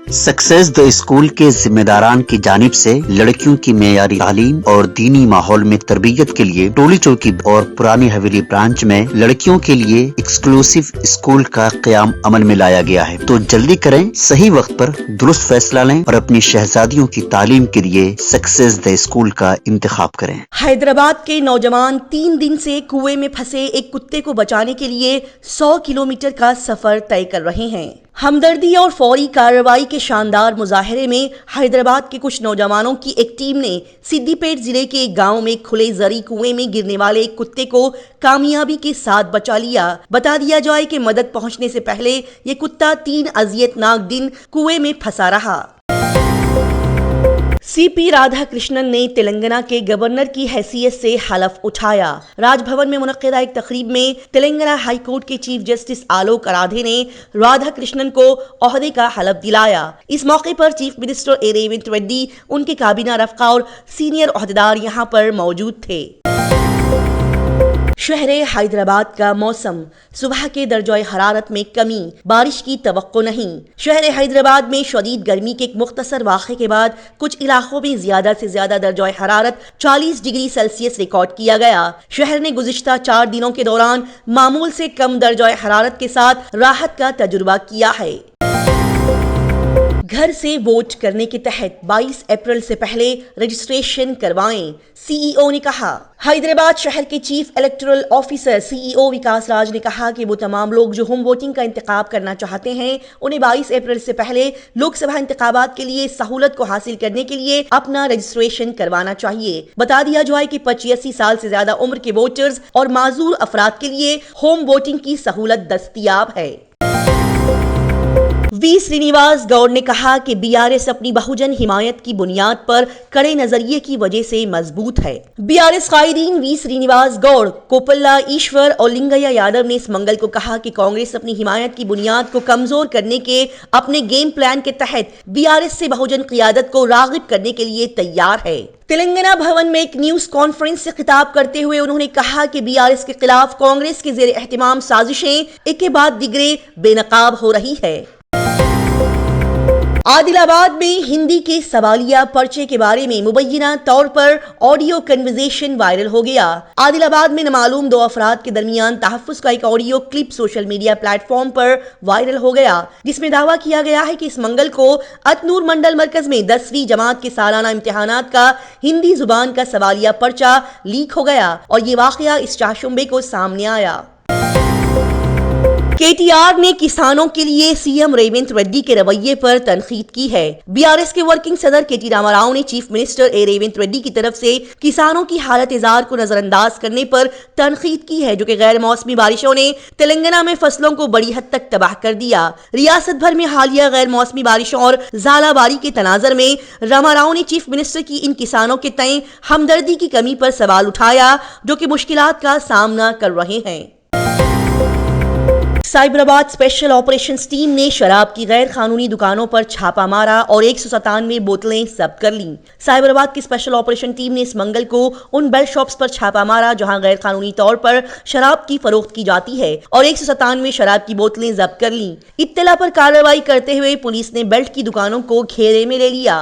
Success the school के जिम्मेदारान की जानिब से लड़कियों की मेयारी तालीम और दीनी माहौल में तरबियत के लिए टोली चौकी और पुरानी हवेली ब्रांच में लड़कियों के लिए एक्सक्लूसिव स्कूल का क़याम अमल में लाया गया है। तो जल्दी करें, सही वक्त पर दुरुस्त फैसला लें और अपनी शहजादियों की तालीम के लिए सक्सेस द स्कूल का इंतखाब करें। हैदराबाद के नौजवान 3 दिन से कुएं में फंसे एक कुत्ते को बचाने के लिए 100 किलोमीटर का सफर तय कर रहे हैं। हमदर्दी और फौरी कार्रवाई के शानदार मुजाहरे में हैदराबाद के कुछ नौजवानों की एक टीम ने सिद्दीपेट जिले के एक गांव में खुले जरी कुएं में गिरने वाले एक कुत्ते को कामयाबी के साथ बचा लिया। बता दिया जाए कि मदद पहुंचने से पहले ये कुत्ता 3 अजियतनाक दिन कुएं में फंसा रहा। सीपी राधाकृष्णन ने तेलंगाना के गवर्नर की हैसियत से हलफ उठाया। राजभवन में मुनक्किदा एक तकरीब में तेलंगाना हाई कोर्ट के चीफ जस्टिस आलोक आराधे ने राधाकृष्णन को ओहदे का हलफ दिलाया। इस मौके पर चीफ मिनिस्टर ए रेवंत रेड्डी, उनके काबीना रफ़का और सीनियर ओहदेदार यहां पर मौजूद थे। शहर हैदराबाद का मौसम, सुबह के दर्जाए हरारत में कमी, बारिश की तवक्को नहीं। शहर हैदराबाद में शदीद गर्मी के एक मुख्तसर वाक़े के बाद कुछ इलाकों में ज्यादा से ज्यादा दर्जाए हरारत 40 डिग्री सेल्सियस रिकॉर्ड किया गया। शहर ने गुज़िश्ता 4 दिनों के दौरान मामूल से कम दर्जाए हरारत के साथ राहत का तजुर्बा किया है। घर से वोट करने के तहत 22 अप्रैल से पहले रजिस्ट्रेशन करवाएं, सीईओ ने कहा। हैदराबाद शहर के चीफ इलेक्टोरल ऑफिसर सीईओ विकास राज ने कहा कि वो तमाम लोग जो होम वोटिंग का इंतखाब करना चाहते हैं, उन्हें 22 अप्रैल से पहले लोकसभा इंतखाबात के लिए सहूलत को हासिल करने के लिए अपना रजिस्ट्रेशन करवाना चाहिए। बता दिया जाए कि 85 साल से ज्यादा उम्र के वोटर्स और माजूर अफराद के लिए होम वोटिंग की सहूलत दस्तयाब है। वी श्रीनिवास गौड़ ने कहा कि बीआरएस अपनी बहुजन हिमायत की बुनियाद पर कड़े नजरिए की वजह से मजबूत है। बीआरएस कायदीन वी श्रीनिवास गौड़, कोपल्ला ईश्वर और लिंगैया यादव ने इस मंगल को कहा कि कांग्रेस अपनी हिमायत की बुनियाद को कमजोर करने के अपने गेम प्लान के तहत बीआरएस से बहुजन क़ियादत को राग़िब करने के लिए तैयार है। तेलंगाना भवन में एक न्यूज कॉन्फ्रेंस से खिताब करते हुए उन्होंने कहा कि बीआरएस के खिलाफ कांग्रेस के ज़ेर एहतिमाम साजिशें एक के बाद दिगरे बेनकाब हो रही है। आदिलाबाद में हिंदी के सवालिया पर्चे के बारे में मुबैना तौर पर ऑडियो कन्वर्सेशन वायरल हो गया। आदिलाबाद में नामालूम 2 अफराद के दरमियान तहफ़्फ़ुज़ का एक audio clip social media platform पर वायरल हो गया, जिसमें दावा किया गया है कि इस मंगल को अतनूर मंडल मरकज में 10वीं जमात के सालाना इम्तिहानात का हिंदी जुबान का सवालिया पर्चा लीक हो गया और ये वाक़या इस चाशुम्बे को सामने आया। केटीआर ने किसानों के लिए सीएम रेवंत रेड्डी के रवैये पर तनकीद की है। बीआरएस के वर्किंग सदर केटी रामाराव ने चीफ मिनिस्टर ए रेवंत रेड्डी की तरफ से किसानों की हालत इज़ार को नजरअंदाज करने पर तनकीद की है, जो कि गैर मौसमी बारिशों ने तेलंगाना में फसलों को बड़ी हद तक तबाह कर दिया। रियासत भर में हालिया गैर मौसमी बारिशों और ज़ालाबारी के तनाजर में रामाराव ने चीफ मिनिस्टर की इन किसानों के तय हमदर्दी की कमी पर सवाल उठाया, जो कि मुश्किलात का सामना कर रहे हैं। साइबराबाद स्पेशल ऑपरेशंस टीम ने शराब की गैर कानूनी दुकानों पर छापा मारा और 197 बोतलें जब्त कर लीं। साइबराबाद की स्पेशल ऑपरेशन टीम ने इस मंगल को उन बेल्ट शॉप्स पर छापा मारा जहां गैर कानूनी तौर पर शराब की फरोख्त की जाती है और 197 शराब की बोतलें जब्त कर लीं। इत्तला पर कार्रवाई करते हुए पुलिस ने बेल्ट की दुकानों को घेरे में ले लिया।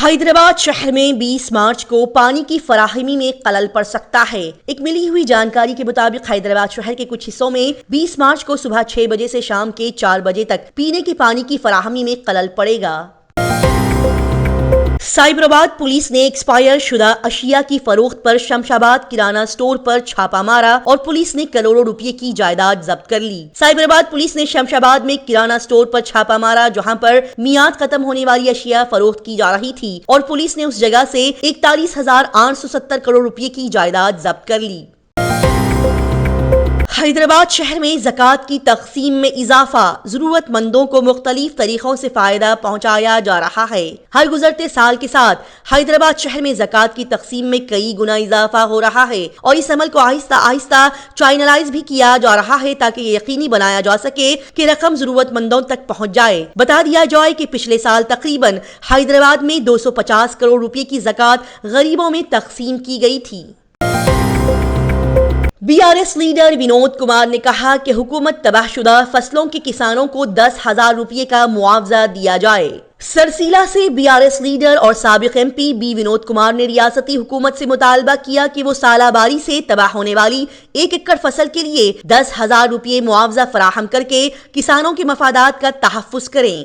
हैदराबाद शहर में 20 मार्च को पानी की फराहमी में खलल पड़ सकता है। एक मिली हुई जानकारी के मुताबिक हैदराबाद शहर के कुछ हिस्सों में 20 मार्च को सुबह 6 बजे से शाम के 4 बजे तक पीने के पानी की फराहमी में खलल पड़ेगा। साइबराबाद पुलिस ने एक्सपायर शुदा अशिया की फरोख्त पर शमशाबाद किराना स्टोर पर छापा मारा और पुलिस ने करोड़ों रुपए की जायदाद जब्त कर ली। साइबराबाद पुलिस ने शमशाबाद में किराना स्टोर पर छापा मारा जहां पर मियाद खत्म होने वाली अशिया फरोख्त की जा रही थी और पुलिस ने उस जगह से 41,870 करोड़ रुपए की जायदाद जब्त कर ली। हैदराबाद शहर में ज़कात की तक़सीम में इजाफा, ज़रूरतमंदों को मुख्तलिफ तरीक़ों से फ़ायदा पहुँचाया जा रहा है। हर गुज़रते साल के साथ हैदराबाद शहर में ज़कात की तक़सीम में कई गुना इजाफा हो रहा है और इस अमल को आहिस्ता आहिस्ता चैनलाइज भी किया जा रहा है ताकि ये यकीनी बनाया जा सके कि रकम ज़रूरतमंदों तक पहुँच जाए। बता दिया जाए कि पिछले साल तकरीबन हैदराबाद में 250 करोड़ रुपये की ज़कात गरीबों में तक़सीम की गई थी। BRS لیڈر ونود کمار نے کہا کہ حکومت تباہ شدہ فصلوں کے کسانوں کو 10,000 روپے کا معاوضہ دیا جائے۔ سرسیلا سے BRS لیڈر اور سابق MP بی ونود کمار نے ریاستی حکومت سے مطالبہ کیا کہ وہ سالہ باری سے تباہ ہونے والی 1 ایکڑ فصل کے لیے 10,000 روپے معاوضہ فراہم کر کے کسانوں کے مفادات کا تحفظ کریں۔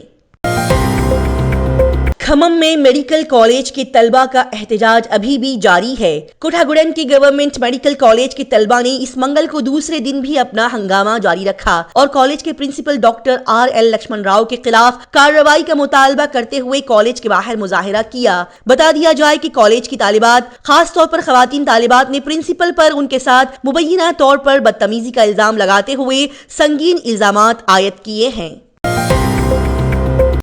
کھمم میں میڈیکل کالج کے طلبہ کا احتجاج ابھی بھی جاری ہے۔ کوٹھاگوڑم کے گورنمنٹ میڈیکل کالج کے طلبہ نے اس منگل کو دوسرے دن بھی اپنا ہنگامہ جاری رکھا اور کالج کے principal doctor RL Lakshman Rao کے خلاف کارروائی کا مطالبہ کرتے ہوئے کالج کے باہر مظاہرہ کیا۔ بتا دیا جائے کہ کالج کی طالبات، خاص طور پر خواتین طالبات نے پرنسپل پر ان کے ساتھ مبینہ طور پر بدتمیزی کا الزام لگاتے ہوئے سنگین الزامات عائد کیے ہیں۔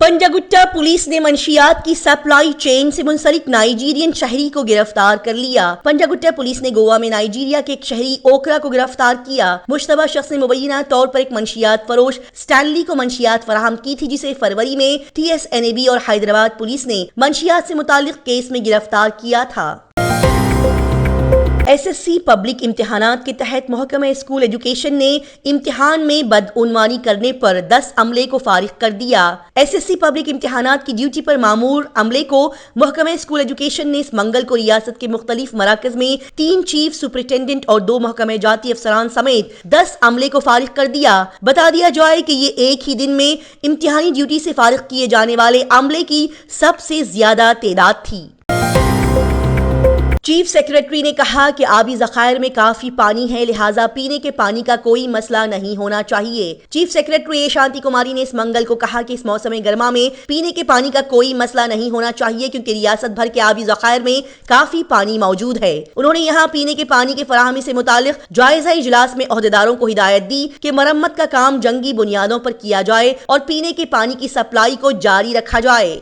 پنجاگٹا پولیس نے منشیات کی سپلائی چین سے منسلک نائجیرین شہری کو گرفتار کر لیا۔ پنجاگٹا پولیس نے گوا میں نائجیریا کے ایک شہری اوکرا کو گرفتار کیا۔ مشتبہ شخص نے مبینہ طور پر ایک منشیات فروش سٹینلی کو منشیات فراہم کی تھی، جسے فروری میں TSNAB اور حیدرآباد پولیس نے منشیات سے متعلق کیس میں گرفتار کیا تھا۔ SSC پبلک امتحانات کے تحت محکمہ اسکول ایجوکیشن نے امتحان میں بدعنوانی کرنے پر 10 عملے کو فارغ کر دیا۔ SSC پبلک امتحانات کی ڈیوٹی پر مامور عملے کو محکمہ اسکول ایجوکیشن نے اس منگل کو ریاست کے مختلف مراکز میں 3 چیف سپرنٹینڈنٹ اور 2 محکمہ جاتی افسران سمیت 10 عملے کو فارغ کر دیا۔ بتا دیا جائے کہ یہ ایک ہی دن میں امتحانی ڈیوٹی سے فارغ کیے جانے والے عملے کی سب سے زیادہ تعداد تھی۔ چیف سیکریٹری نے کہا کہ آبی ذخائر میں کافی پانی ہے، لہٰذا پینے کے پانی کا کوئی مسئلہ نہیں ہونا چاہیے۔ چیف سیکریٹری شانتی کماری نے اس منگل کو کہا کہ اس موسم گرما میں پینے کے پانی کا کوئی مسئلہ نہیں ہونا چاہیے کیونکہ ریاست بھر کے آبی ذخائر میں کافی پانی موجود ہے۔ انہوں نے یہاں پینے کے پانی کی فراہمی سے متعلق جائزہ اجلاس میں عہدیداروں کو ہدایت دی کہ مرمت کا کام جنگی بنیادوں پر کیا جائے اور پینے کے پانی کی سپلائی کو جاری رکھا جائے۔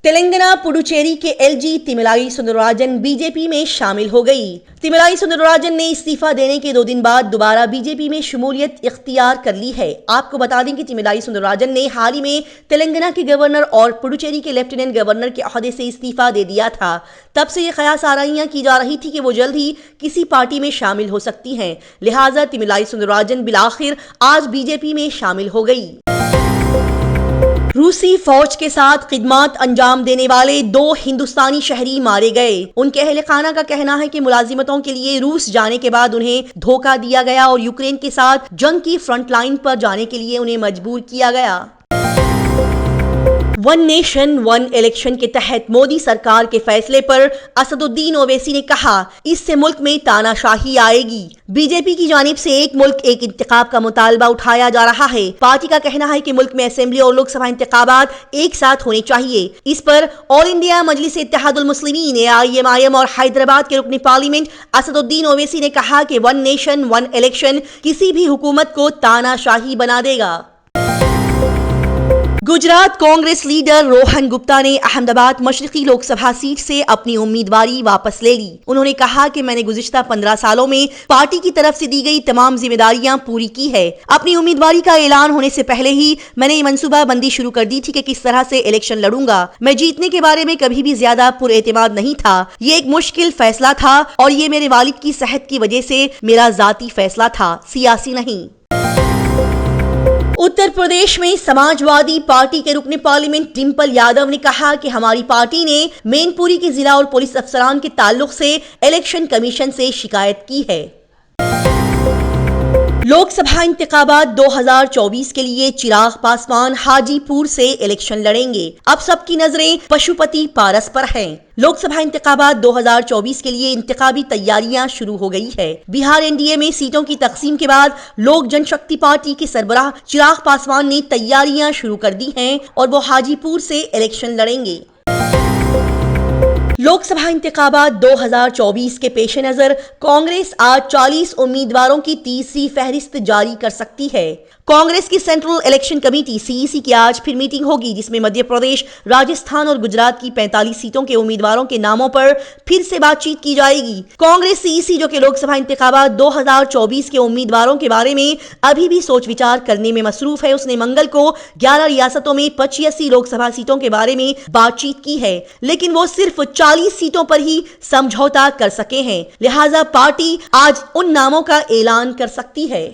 تلنگانہ پڈوچیری کے LG تیملائی سوندرراجن BJP میں شامل ہو گئی۔ تیملائی سوندرراجن نے استعفیٰ دینے کے 2 دن بعد دوبارہ BJP میں شمولیت اختیار کر لی ہے۔ آپ کو بتا دیں کہ تیملائی سوندرراجن نے حال ہی میں تلنگانہ کے گورنر اور پڈوچیری کے لیفٹیننٹ گورنر کے عہدے سے استعفیٰ دے دیا تھا۔ تب سے یہ قیاس آرائیاں کی جا رہی تھی کہ وہ جلد ہی کسی پارٹی میں شامل ہو سکتی ہیں، لہٰذا تیملائی سوندرراجن بالآخر آج BJP میں شامل ہو گئی۔ روسی فوج کے ساتھ خدمات انجام دینے والے 2 ہندوستانی شہری مارے گئے۔ ان کے اہل خانہ کا کہنا ہے کہ ملازمتوں کے لیے روس جانے کے بعد انہیں دھوکہ دیا گیا اور یوکرین کے ساتھ جنگ کی فرنٹ لائن پر جانے کے لیے انہیں مجبور کیا گیا۔ ون نیشن ون الیکشن کے تحت مودی سرکار کے فیصلے پر اسد الدین اویسی نے کہا اس سے ملک میں تانا شاہی آئے گی۔ BJP کی جانب سے ایک ملک ایک انتخاب کا مطالبہ اٹھایا جا رہا ہے۔ پارٹی کا کہنا ہے کہ ملک میں اسمبلی اور لوک سبھا انتخابات ایک ساتھ ہونے چاہیے۔ اس پر آل انڈیا مجلس اتحاد المسلمین AIMIM اور حیدرآباد کے رکن پارلیمنٹ اسد الدین اویسی نے کہا کہ ون نیشن ون الیکشن کسی بھی حکومت کو تانا شاہی بنا دے گا۔ گجرات کانگریس لیڈر روہن گپتا نے احمد آباد مشرقی لوک سبھا سیٹ سے اپنی امیدواری واپس لے لی۔ انہوں نے کہا کہ میں نے گزشتہ 15 سالوں میں پارٹی کی طرف سے دی گئی تمام ذمہ داریاں پوری کی ہے۔ اپنی امیدواری کا اعلان ہونے سے پہلے ہی میں نے یہ منصوبہ بندی شروع کر دی تھی کہ کس طرح سے الیکشن لڑوں گا۔ میں جیتنے کے بارے میں کبھی بھی زیادہ پر اعتماد نہیں تھا۔ یہ ایک مشکل فیصلہ تھا اور یہ میرے والد کی صحت کی وجہ سے میرا ذاتی فیصلہ تھا، سیاسی نہیں۔ اتر پردیش میں سماج وادی پارٹی کے رکن پارلیمنٹ ڈمپل یادو نے کہا کہ ہماری پارٹی نے مین پوری کے ضلع اور پولیس افسران کے تعلق سے الیکشن کمیشن سے شکایت کی ہے۔ لوک سبھا انتخابات 2024 کے لیے چراغ پاسوان حاجی پور سے الیکشن لڑیں گے۔ اب سب کی نظریں پشوپتی پارس پر ہیں۔ لوک سبھا انتخابات 2024 کے لیے انتخابی تیاریاں شروع ہو گئی ہے۔ بہار NDA میں سیٹوں کی تقسیم کے بعد لوک جن شکتی پارٹی کے سربراہ چراغ پاسوان نے تیاریاں شروع کر دی ہیں اور وہ حاجی پور سے الیکشن لڑیں گے۔ لوک سبھا انتخابات 2024 کے پیش نظر کانگریس آج 40 امیدواروں کی تیسری فہرست جاری کر سکتی ہے۔ कांग्रेस की सेंट्रल इलेक्शन कमेटी सीईसी की आज फिर मीटिंग होगी, जिसमें मध्य प्रदेश, राजस्थान और गुजरात की 45 सीटों के उम्मीदवारों के नामों पर फिर से बातचीत की जाएगी। कांग्रेस सीईसी, जो कि लोकसभा इंतखाबात 2024 के उम्मीदवारों के बारे में अभी भी सोच विचार करने में मसरूफ है, उसने मंगल को 11 रियासतों में 85 लोकसभा सीटों के बारे में बातचीत की है, लेकिन वो सिर्फ 40 सीटों पर ही समझौता कर सके हैं। लिहाजा पार्टी आज उन नामों का ऐलान कर सकती है।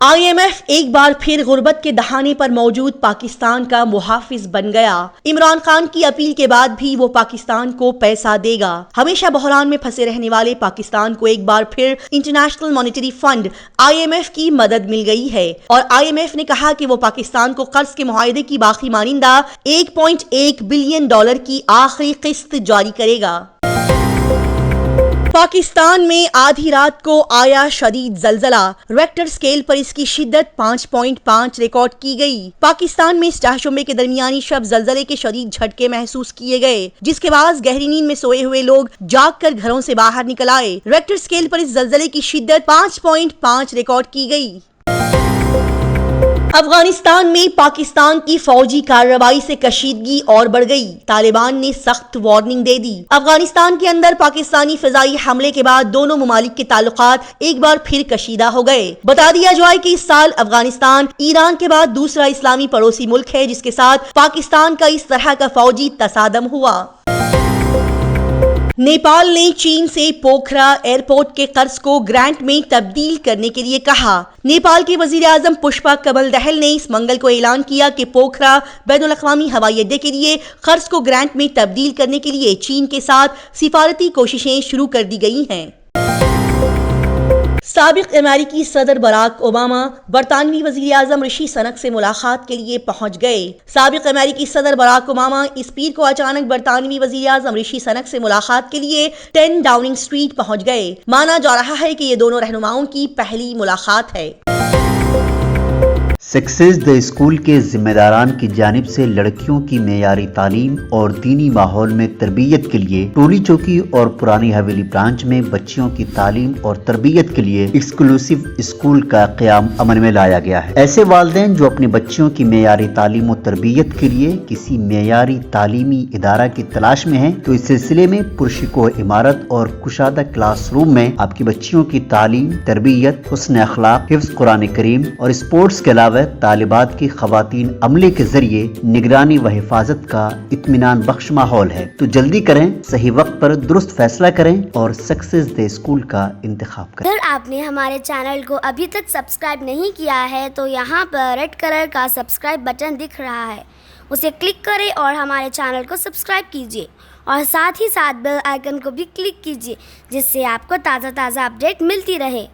IMF एक बार फिर गुर्बत के दहाने पर मौजूद पाकिस्तान का मुहाफिज बन गया। इमरान खान की अपील के बाद भी वो पाकिस्तान को पैसा देगा। हमेशा बहरान में फंसे रहने वाले पाकिस्तान को एक बार फिर इंटरनेशनल मॉनेटरी फंड IMF की मदद मिल गई है और IMF ने कहा कि वो पाकिस्तान को कर्ज के मुआहदे की बाकी मानिंदा $1.1 बिलियन की आखिरी किस्त जारी करेगा। पाकिस्तान में आधी रात को आया शदीद जलजला, रेक्टर स्केल पर इसकी शिद्दत 5.5 रिकॉर्ड की गई। पाकिस्तान में शुमे के दरमियानी शब जलजले के शदीद झटके महसूस किए गए, जिसके बाद गहरी नींद में सोए हुए लोग जागकर घरों से बाहर निकल आए। रेक्टर स्केल पर इस जलजले की शिद्दत 5.5 रिकॉर्ड की गई। अफगानिस्तान में पाकिस्तान की फौजी कार्रवाई से कशीदगी और बढ़ गई। तालिबान ने सख्त वार्निंग दे दी। अफगानिस्तान के अंदर पाकिस्तानी फिजाई हमले के बाद दोनों मुमालिक के ताल्लुकात एक बार फिर कशीदा हो गए। बता दिया जाए कि इस साल अफगानिस्तान ईरान के बाद दूसरा इस्लामी पड़ोसी मुल्क है जिसके साथ पाकिस्तान का इस तरह का फौजी तसादम हुआ। नेपाल ने चीन से पोखरा एयरपोर्ट के कर्ज को ग्रांट में तब्दील करने के लिए कहा। नेपाल के वजीर आजम पुष्पा कमल दहल ने इस मंगल को ऐलान किया कि पोखरा बैनुल अक़वामी हवाई अड्डे के लिए कर्ज को ग्रांट में तब्दील करने के लिए चीन के साथ सिफारती कोशिशें शुरू कर दी गई हैं। साबिक अमेरिकी सदर बराक ओबामा बरतानवी वजीर आजम ऋषि सनक से मुलाकात के लिए पहुंच गए। साबिक अमेरिकी सदर बराक ओबामा इस पीर को अचानक बरतानवी वजीर आजम ऋषि सनक से मुलाकात के लिए 10 डाउनिंग स्ट्रीट पहुंच गए। माना जा रहा है कि ये दोनों रहनुमाओं की पहली मुलाकात है। सक्सेस द स्कूल के जिम्मेदारान की जानिब से लड़कियों की मेयारी तालीम और दीनी माहौल में तरबियत के लिए टोली चौकी और पुरानी हवेली ब्रांच में बच्चियों की तालीम और तरबियत के लिए एक्सक्लूसिव स्कूल का क़याम अमल में लाया गया है। ऐसे वालिदैन जो अपनी बच्चियों की मेयारी तालीम और तरबियत के लिए किसी मेयारी तालीमी इदारा की तलाश में है, तो इस सिलसिले में पुरशिको इमारत और कुशादा क्लासरूम में आपकी बच्चियों की तालीम, तरबियत, हुस्न अखलाक, हिफ्ज़ कुरान करीम और स्पोर्ट्स के अलावा तालिबात की खवातीन अमले के जरिए निगरानी व हिफाजत का इत्मीनान बख्श माहौल है। तो जल्दी करें, सही वक्त पर दुरुस्त फैसला करें और सक्सेस द स्कूल का इंतखाब करें। अगर आपने हमारे चैनल को अभी तक सब्सक्राइब नहीं किया है तो यहाँ पर रेड कलर का सब्सक्राइब बटन दिख रहा है, उसे क्लिक करें और हमारे चैनल को सब्सक्राइब कीजिए और साथ ही साथ बेल आइकन को भी क्लिक कीजिए, जिससे आपको ताज़ा अपडेट मिलती रहे।